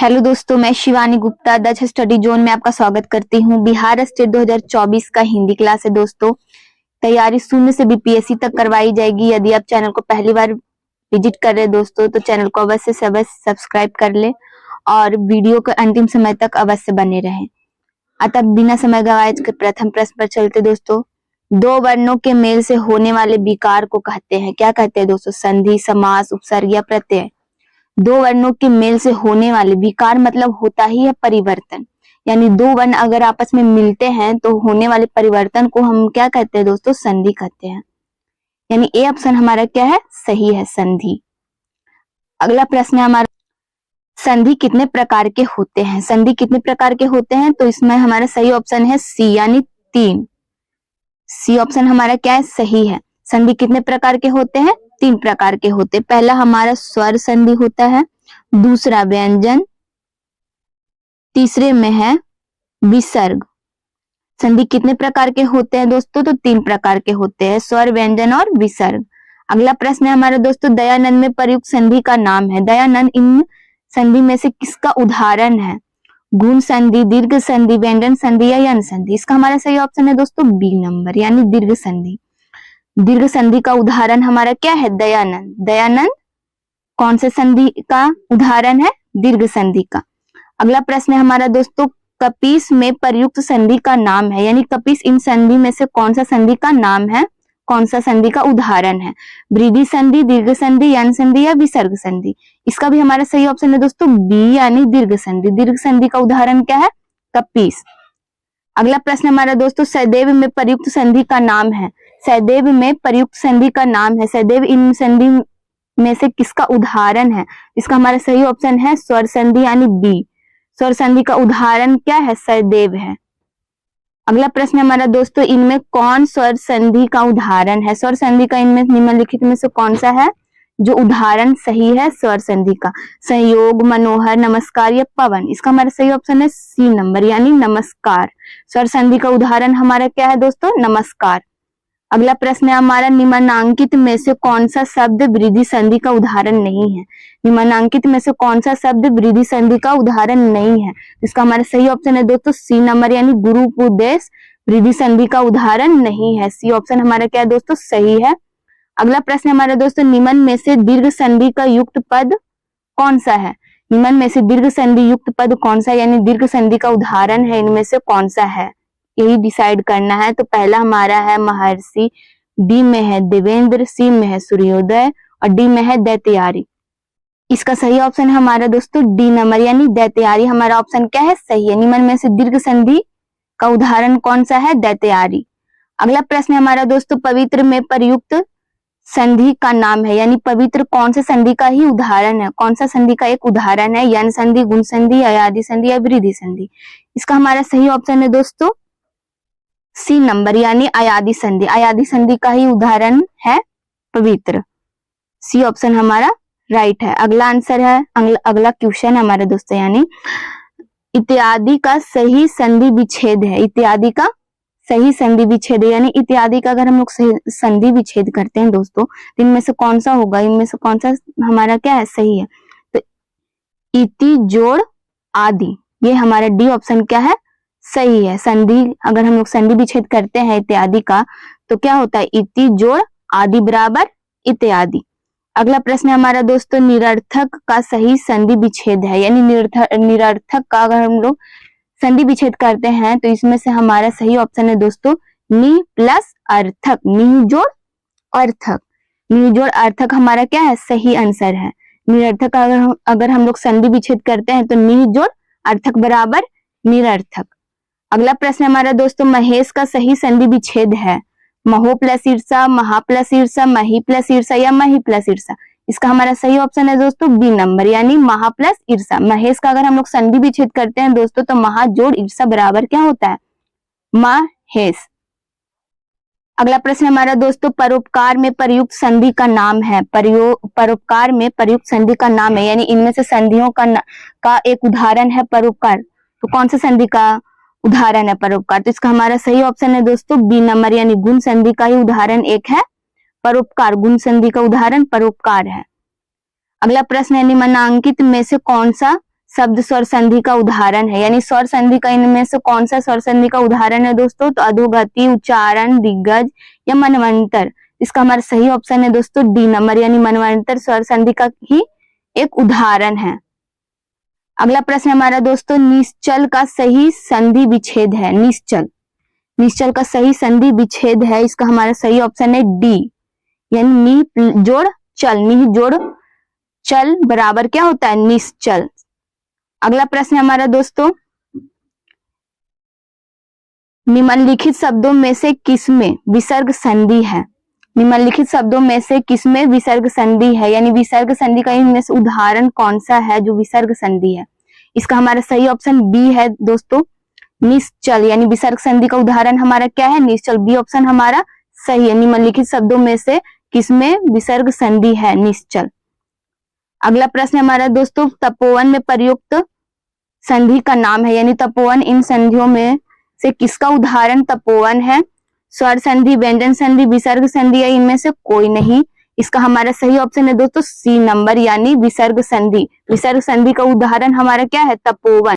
Hello दोस्तों, मैं शिवानी गुप्ता दक्ष study zone में आपका स्वागत करती हूँ। बिहार स्टेट 2024 का हिंदी क्लास है दोस्तों। तैयारी शून्य से बीपीएससी तक करवाई जाएगी। यदि आप चैनल को पहली बार विजिट कर रहे हैं दोस्तों, तो चैनल को अवश्य से अवश्य सब्सक्राइब कर ले और वीडियो को अंतिम समय तक अवश्य बने रहें। अतः बिना समय गवाए प्रथम प्रश्न पर चलते दोस्तों। दो वर्णों के मेल से होने वाले विकार को कहते हैं, क्या कहते हैं दोस्तों? संधि, समास, उपसर्ग या प्रत्यय। दो वर्णों के मेल से होने वाले विकार मतलब होता ही है परिवर्तन, यानी दो वर्ण अगर आपस में मिलते हैं तो होने वाले परिवर्तन को हम क्या कहते हैं दोस्तों? संधि कहते हैं। यानी ए ऑप्शन हमारा क्या है? सही है, संधि। अगला प्रश्न है हमारा, संधि कितने प्रकार के होते हैं? संधि कितने प्रकार के होते हैं? तो इसमें हमारा सही ऑप्शन है सी, यानी 3। सी ऑप्शन हमारा क्या है? सही है। संधि कितने प्रकार के होते हैं? 3 प्रकार के होते हैं। पहला हमारा स्वर संधि होता है, दूसरा व्यंजन, तीसरे में है विसर्ग। संधि कितने प्रकार के होते हैं दोस्तों? तो 3 प्रकार के होते हैं, स्वर, व्यंजन और विसर्ग। अगला प्रश्न है हमारा दोस्तों, दयानंद में प्रयुक्त संधि का नाम है। दयानंद इन संधि में से किसका उदाहरण है? गुण संधि, दीर्घ संधि, व्यंजन संधि या यन संधि। इसका हमारा सही ऑप्शन है दोस्तों बी नंबर, यानी दीर्घ संधि। दीर्घ संधि का उदाहरण हमारा क्या है? दयानंद। दयानंद कौन से संधि का उदाहरण है? दीर्घ संधि का। अगला प्रश्न है हमारा दोस्तों, कपीस में प्रयुक्त संधि का नाम है, यानी कपीस इन संधि में से कौन सा संधि का नाम है, कौन सा संधि का उदाहरण है? वृद्धि संधि, दीर्घ संधि, यन संधि या विसर्ग संधि। इसका भी हमारा सही ऑप्शन है दोस्तों बी, यानी दीर्घ संधि। दीर्घ संधि का उदाहरण क्या है? कपीस। अगला प्रश्न हमारा दोस्तों, सहदेव में प्रयुक्त संधि का नाम है। सहदेव में प्रयुक्त संधि का नाम है। सहदेव इन संधि में से किसका उदाहरण है? इसका हमारा सही ऑप्शन है स्वर संधि, यानी बी। स्वर संधि का उदाहरण क्या है? सहदेव है। अगला प्रश्न हमारा दोस्तों, इनमें कौन स्वर संधि का उदाहरण है? स्वर संधि का इनमें निम्नलिखित में से कौन सा है जो उदाहरण सही है स्वर संधि का? संयोग, मनोहर, नमस्कार या पवन। इसका हमारा सही ऑप्शन है सी नंबर, यानी नमस्कार। स्वर संधि का उदाहरण हमारा क्या है दोस्तों? नमस्कार। अगला प्रश्न है हमारा, निम्नांकित में से कौन सा शब्द वृद्धि संधि का उदाहरण नहीं है? निम्नांकित में से कौन सा शब्द वृद्धि संधि का उदाहरण नहीं है? इसका हमारा सही ऑप्शन है दोस्तों सी नंबर, यानी गुरुपदेश वृद्धि संधि का उदाहरण नहीं है। सी ऑप्शन हमारा क्या है दोस्तों? सही है। अगला प्रश्न हमारा दोस्तों, निम्न में से दीर्घ संधि का युक्त पद कौन सा है? निम्न में से दीर्घ संधि युक्त पद कौन सा, यानी दीर्घ संधि का उदाहरण है इनमें से कौन सा है, यही डिसाइड करना है। तो पहला हमारा है महर्षि, बी में है देवेंद्र, सी में है सूर्योदय और डी में है दैत्यारी। इसका सही ऑप्शन है हमारा दोस्तों डी नंबर, यानी दैत्यारी हमारा ऑप्शन क्या है? सही है। निम्न में से दीर्घ संधि का उदाहरण कौन सा है? दैत्यारी। अगला प्रश्न हमारा दोस्तों, पवित्र में प्रयुक्त संधि का नाम है, यानी पवित्र कौन से संधि का ही उदाहरण है, कौन सा संधि का एक उदाहरण है? यन संधि, गुण संधि, अयादि संधि या वृद्धि संधि। इसका हमारा सही ऑप्शन है दोस्तों सी नंबर, यानी अयादि संधि। अयादि संधि का ही उदाहरण है पवित्र। सी ऑप्शन हमारा राइट है। अगला आंसर है, अगला क्वेश्चन है हमारे दोस्तों, यानी इत्यादि का सही संधि विच्छेद है। इत्यादि का सही संधि विच्छेद है, यानी इत्यादि का अगर हम लोग संधि विच्छेद करते हैं दोस्तों, तो इनमें से कौन सा होगा? इनमें से कौन सा हमारा क्या है? सही है। तो इति जोड़ आदि, ये हमारा डी ऑप्शन क्या है? सही है। संधि अगर हम लोग संधि विच्छेद करते हैं इत्यादि का, तो क्या होता है? इति जोड़ आदि बराबर इत्यादि। अगला प्रश्न है हमारा दोस्तों, निरर्थक का सही संधि विच्छेद है, यानी निरर्थक का अगर हम लोग संधि विच्छेद करते हैं तो इसमें से हमारा सही ऑप्शन है दोस्तों नि प्लस अर्थक, नि जोड़ अर्थक। नि जोड़ अर्थक हमारा क्या है? सही आंसर है। निरर्थक अगर हम लोग संधि विच्छेद करते हैं तो नि जोड़ अर्थक बराबर निरर्थक। अगला प्रश्न हमारा दोस्तों, महेश का सही संधि विच्छेद है। महो प्लस ईर्षा, महा प्लस ईर्षा, मही प्लस ईर्षा या मही प्लस ईर्षा। इसका हमारा सही ऑप्शन है दोस्तों बी नंबर, यानी महा प्लस ईर्षा। महेश का अगर हम लोग संधि विच्छेद करते हैं दोस्तों, तो महा जोड़ ईर्षा बराबर क्या होता है? महेश। अगला प्रश्न हमारा दोस्तों, परोपकार में प्रयुक्त संधि का नाम है। परोपकार में प्रयुक्त संधि का नाम है, यानी इनमें से संधियों का एक उदाहरण है परोपकार। तो कौन सा संधि का उदाहरण है परोपकार? तो इसका हमारा सही ऑप्शन है दोस्तों बी नंबर, यानी गुण संधि का ही उदाहरण एक है परोपकार। गुण संधि का उदाहरण परोपकार है। अगला प्रश्न है, निम्नांकित में से कौन सा शब्द स्वर संधि का उदाहरण है, यानी स्वर संधि का इनमें से कौन सा स्वर संधि का उदाहरण है दोस्तों? तो अधोगति, उच्चारण, दिग्गज या मनवंतर। इसका हमारा सही ऑप्शन है दोस्तों डी नंबर, यानी मनवंतर स्वर संधि का ही एक उदाहरण है। अगला प्रश्न हमारा दोस्तों, निश्चल का सही संधि विच्छेद है। निश्चल, निश्चल का सही संधि विच्छेद है, इसका हमारा सही ऑप्शन है डी, यानी नि जोड़ चल, नि जोड़ चल बराबर क्या होता है? निश्चल। अगला प्रश्न हमारा दोस्तों, निम्नलिखित शब्दों में से किसमें विसर्ग संधि है? निम्नलिखित शब्दों में से किसमें विसर्ग संधि है, यानी विसर्ग संधि का इनमें से उदाहरण कौन सा है जो विसर्ग संधि है? इसका हमारा सही ऑप्शन बी है दोस्तों, निश्चल, यानी विसर्ग संधि का उदाहरण हमारा क्या है? निश्चल। बी ऑप्शन हमारा सही है। निम्नलिखित शब्दों में से किसमें विसर्ग संधि है? निश्चल। अगला प्रश्न हमारा दोस्तों, तपोवन में प्रयुक्त संधि का नाम है, यानी तपोवन इन संधियों में से किसका उदाहरण तपोवन है? स्वर संधि, व्यंजन संधि, विसर्ग संधि या इनमें से कोई नहीं। इसका हमारा सही ऑप्शन है दोस्तों सी नंबर, यानी विसर्ग संधि। विसर्ग संधि का उदाहरण हमारा क्या है? तपोवन।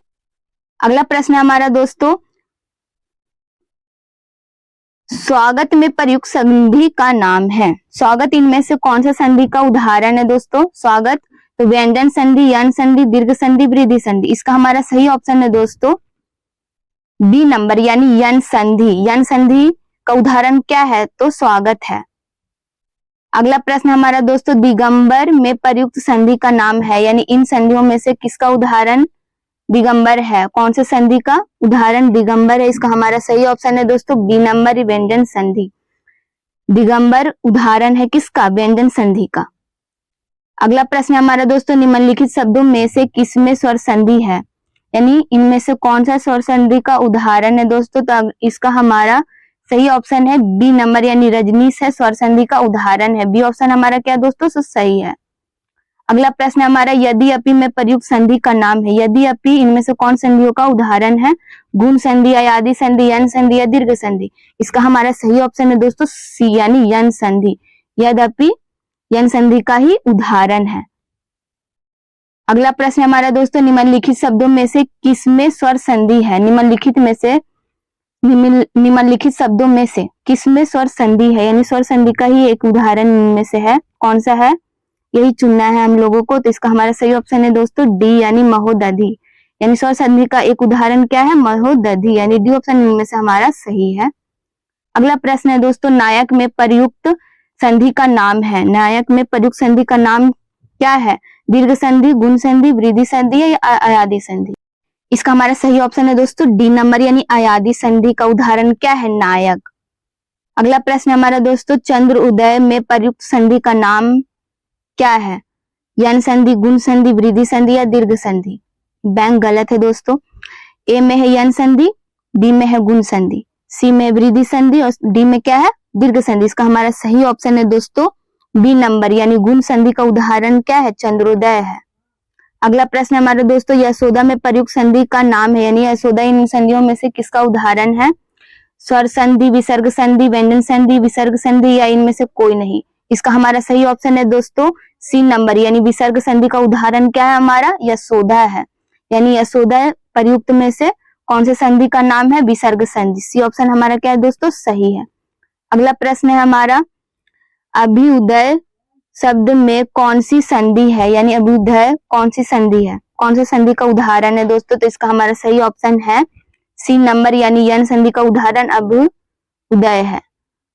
अगला प्रश्न हमारा दोस्तों, स्वागत में प्रयुक्त संधि का नाम है। स्वागत इनमें से कौन सा संधि का उदाहरण है दोस्तों? स्वागत, तो व्यंजन संधि, यन संधि, दीर्घ संधि, वृद्धि संधि। इसका हमारा सही ऑप्शन है दोस्तों बी नंबर, यानी यन संधि। यन संधि का उदाहरण क्या है? तो स्वागत है। अगला प्रश्न हमारा दोस्तों, दिगंबर में प्रयुक्त संधि का नाम है, यानी इन संधियों में से किसका उदाहरण दिगंबर है? कौन से संधि का उदाहरण दिगंबर है? इसका हमारा सही ऑप्शन है दोस्तों बी नंबर, व्यंजन संधि। दिगंबर उदाहरण है किसका? व्यंजन संधि का। अगला प्रश्न हमारा दोस्तों, निम्नलिखित शब्दों में से किसमें स्वर संधि है, यानी इनमें से कौन सा स्वर संधि का उदाहरण है दोस्तों? तो इसका हमारा सही ऑप्शन है बी नंबर, यानी रजनीश है स्वर संधि का उदाहरण है। बी ऑप्शन हमारा क्या दोस्तों? सही है। अगला प्रश्न हमारा, यदि अपि में प्रयुक्त संधि का नाम है। यदि अपि इनमें से कौन संधियों का उदाहरण है? गुण संधि, अयादि संधि, यन संधि या दीर्घ संधि। इसका हमारा सही ऑप्शन है दोस्तों सी, यानी यन संधि। यद्यपि यन संधि का ही उदाहरण है। अगला प्रश्न हमारा दोस्तों, निम्नलिखित शब्दों में से किसमें स्वर संधि है? निम्नलिखित शब्दों में से किसमें स्वर संधि है, यानी स्वर संधि का ही एक उदाहरण इनमें से है। कौन सा है? यही चुनना है हम लोगों को। तो इसका हमारा सही ऑप्शन है दोस्तों डी, यानी महोदधि। यानी स्वर संधि का एक उदाहरण क्या है? महोदधि, यानी डी ऑप्शन इनमें से हमारा सही है। अगला प्रश्न है दोस्तों, नायक में प्रयुक्त संधि का नाम है। नायक में प्रयुक्त संधि का नाम क्या है? दीर्घ संधि, गुण संधि, वृद्धि संधि या अयादि संधि। इसका हमारा सही ऑप्शन है दोस्तों डी नंबर, यानी अयादि संधि का उदाहरण क्या है? नायक। अगला प्रश्न हमारा दोस्तों, चंद्र उदय में प्रयुक्त संधि का नाम क्या है? यन संधि, गुण संधि, वृद्धि संधि या दीर्घ संधि। बैंक गलत है दोस्तों। ए में है यन संधि, बी में है गुण संधि, सी में वृद्धि संधि और डी में क्या है? दीर्घ संधि। इसका हमारा सही ऑप्शन है दोस्तों बी नंबर, यानी गुण संधि का उदाहरण क्या है? चंद्रोदय है। अगला प्रश्न हमारा दोस्तों, यशोदा में प्रयुक्त संधि का नाम है, यानी यशोदा इन संधियों में से किसका उदाहरण है? स्वर संधि, विसर्ग संधि, व्यंजन संधि, विसर्ग संधि या इनमें से कोई नहीं। इसका हमारा सही ऑप्शन है दोस्तों सी नंबर, यानी विसर्ग संधि का उदाहरण क्या है हमारा? यशोदा है। यानी यशोदा प्रयुक्त में से कौन से संधि का नाम है? विसर्ग संधि। सी ऑप्शन हमारा क्या है दोस्तों? सही है। अगला प्रश्न है हमारा, अभ्युदय शब्द में कौन सी संधि है, यानी अभ्युदय कौन सी संधि है? कौन सी संधि का उदाहरण है दोस्तों? तो इसका हमारा सही ऑप्शन है सी नंबर, यानी यन संधि का उदाहरण अभ्युदय है।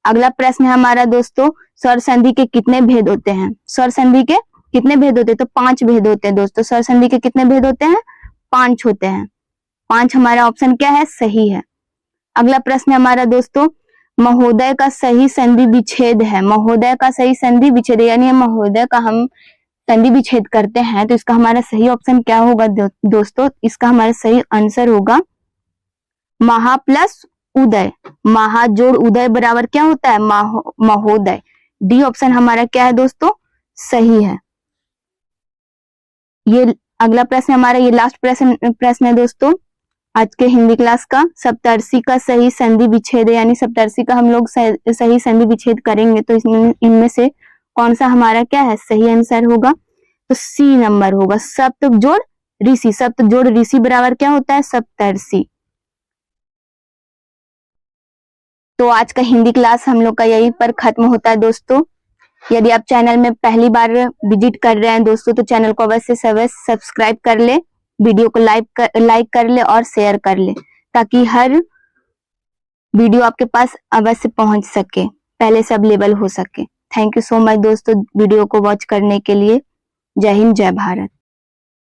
अगला प्रश्न है हमारा दोस्तों, स्वर संधि के कितने भेद होते हैं? स्वर संधि के कितने भेद होते हैं? तो 5 भेद होते हैं दोस्तों। स्वर संधि के कितने भेद होते हैं? 5 होते हैं। 5 हमारा ऑप्शन क्या है? सही है। अगला प्रश्न हमारा दोस्तों, महोदय का सही संधि विच्छेद है। महोदय का सही संधि विच्छेद, यानी महोदय का हम संधि विच्छेद करते हैं, तो इसका हमारा सही ऑप्शन क्या होगा दोस्तों? इसका हमारा सही आंसर होगा महा प्लस उदय। महा जोड़ उदय बराबर क्या होता है? महोदय। डी ऑप्शन हमारा क्या है दोस्तों? सही है। ये अगला प्रश्न हमारा, ये लास्ट प्रश्न है दोस्तों आज के हिंदी क्लास का। सप्तर्षि का सही संधि विच्छेद, यानी सप्तर्षि का हम लोग सही संधि विच्छेद करेंगे, तो इनमें से कौन सा हमारा क्या है? सही आंसर होगा? तो सी नंबर होगा, सप्त जोड़ ऋषि, सप्त जोड़ ऋषि बराबर क्या होता है? सप्तर्षि। तो आज का हिंदी क्लास हम लोग का यहीं पर खत्म होता है दोस्तों। यदि आप चैनल में पहली बार विजिट कर रहे हैं दोस्तों तो चैनल को अवश्य सब्सक्राइब कर ले, वीडियो को लाइक कर ले और शेयर कर ले, ताकि हर वीडियो आपके पास अवश्य पहुंच सके, पहले से अवेलेबल हो सके। थैंक यू सो मच दोस्तों वीडियो को वॉच करने के लिए। जय हिंद, जय भारत।